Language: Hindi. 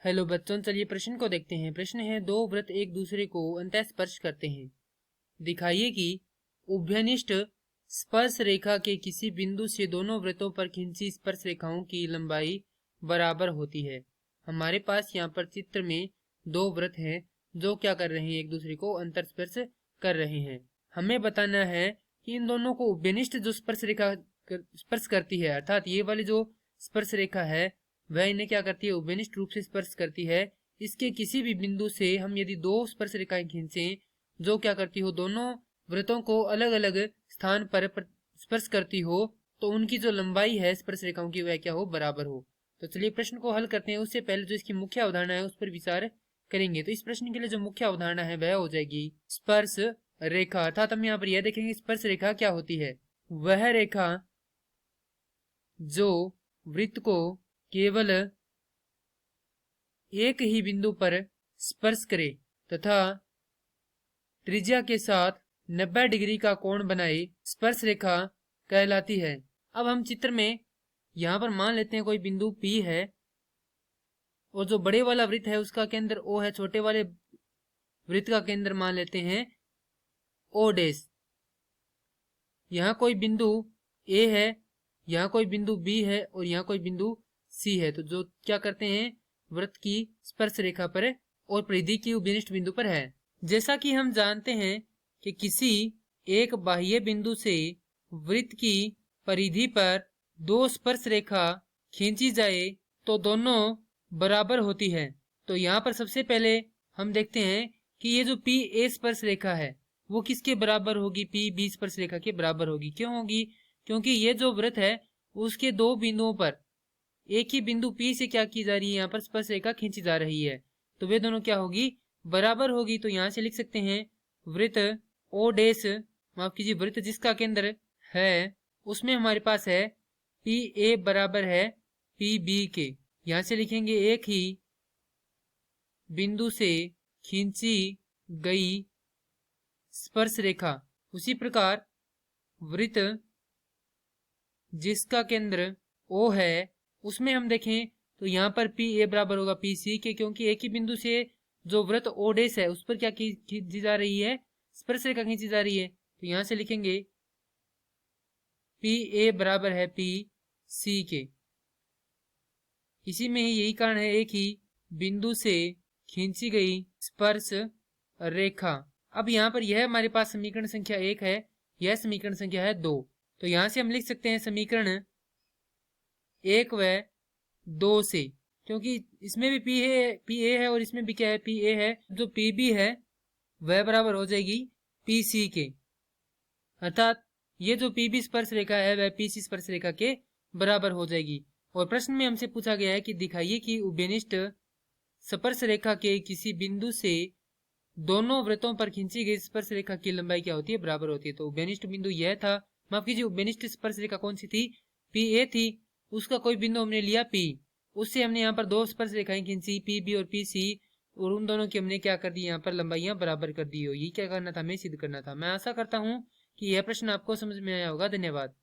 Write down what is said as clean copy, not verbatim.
हेलो बच्चों, चलिए प्रश्न को देखते हैं। प्रश्न है, दो वृत्त एक दूसरे को अंतः स्पर्श करते हैं। दिखाइए कि उभयनिष्ठ स्पर्श रेखा के किसी बिंदु से दोनों वृत्तों पर खींची स्पर्श रेखाओं की लंबाई बराबर होती है। हमारे पास यहाँ पर चित्र में दो वृत्त हैं जो क्या कर रहे हैं, एक दूसरे को अंतर स्पर्श कर रहे हैं। हमें बताना है कि इन दोनों को उभयनिष्ठ जो स्पर्श रेखा स्पर्श करती है, अर्थात ये वाली जो स्पर्श रेखा है वह इन्हें क्या करती है, उभयनिष्ठ रूप से स्पर्श करती है। इसके किसी भी बिंदु से हम यदि दो स्पर्श रेखाएं खींचें जो क्या करती हो, दोनों वृत्तों को अलग अलग स्थान पर स्पर्श करती हो, तो उनकी जो लंबाई है स्पर्श रेखाओं की वह क्या हो, बराबर हो। तो चलिए प्रश्न को हल करते हैं। उससे पहले जो इसकी मुख्य अवधारणा है उस पर विचार करेंगे। तो इस प्रश्न के लिए जो मुख्य अवधारणा है वह हो जाएगी स्पर्श रेखा। अर्थात हम यहाँ पर यह देखेंगे स्पर्श रेखा क्या होती है। वह रेखा जो वृत्त को केवल एक ही बिंदु पर स्पर्श करे तथा त्रिज्या के साथ 90 डिग्री का कोण बनाए स्पर्श रेखा कहलाती है। अब हम चित्र में यहाँ पर मान लेते हैं कोई बिंदु P है और जो बड़े वाला वृत्त है उसका केंद्र O है, छोटे वाले वृत्त का केंद्र मान लेते हैं O डैश। यहाँ कोई बिंदु A है, यहाँ कोई बिंदु B है और यहाँ कोई बिंदु C है। तो जो क्या करते हैं, वृत्त की स्पर्श रेखा पर और परिधि की उभयनिष्ठ बिंदु पर है। जैसा कि हम जानते हैं कि किसी एक बाह्य बिंदु से वृत्त की परिधि पर दो स्पर्श रेखा खींची जाए तो दोनों बराबर होती है। तो यहाँ पर सबसे पहले हम देखते हैं कि ये जो पी ए स्पर्श रेखा है वो किसके बराबर होगी, पी बी स्पर्श रेखा के बराबर होगी। क्यों होगी? क्योंकि ये जो वृत्त है उसके दो बिंदुओं पर एक ही बिंदु P से क्या की जा रही है, यहाँ पर स्पर्श रेखा खींची जा रही है, तो वे दोनों क्या होगी, बराबर होगी। तो यहाँ से लिख सकते हैं वृत्त O डैश, माफ कीजिए, वृत्त जिसका केंद्र है उसमें हमारे पास है PA बराबर है PB के। यहाँ से लिखेंगे एक ही बिंदु से खींची गई स्पर्श रेखा। उसी प्रकार वृत्त जिसका केंद्र O है उसमें हम देखें तो यहाँ पर PA बराबर होगा PC के, क्योंकि एक ही बिंदु से जो वृत्त O डैश है उस पर क्या खींची जा रही है, स्पर्श रेखा खींची जा रही है। तो यहाँ से लिखेंगे PA बराबर है PC के। इसी में ही यही कारण है एक ही बिंदु से खींची गई स्पर्श रेखा। अब यहाँ पर यह हमारे पास समीकरण संख्या 1 है, यह समीकरण संख्या है 2। तो यहाँ से हम लिख सकते हैं समीकरण 1 व 2 से, क्योंकि इसमें भी PA है और इसमें भी क्या है, PA है। जो PB है वह बराबर हो जाएगी PC के, अर्थात ये जो PB स्पर्श रेखा है वह PC स्पर्श रेखा के बराबर हो जाएगी। और प्रश्न में हमसे पूछा गया है कि दिखाइए कि उभयनिष्ठ स्पर्श रेखा के किसी बिंदु से दोनों वृत्तों पर खींची गई स्पर्श रेखा की लंबाई क्या होती है, बराबर होती है। तो उभयनिष्ठ बिंदु यह था, माफ कीजिए, उभयनिष्ठ स्पर्श रेखा कौन सी थी, PA थी। उसका कोई बिंदु हमने लिया P, उससे हमने यहाँ पर दो स्पर्श रेखाएं खींची PB और PC, और उन दोनों की हमने क्या कर दी, यहाँ पर लंबाइयां बराबर कर दी हो। ये क्या करना था, हमें सिद्ध करना था। मैं आशा करता हूँ कि यह प्रश्न आपको समझ में आया होगा। धन्यवाद।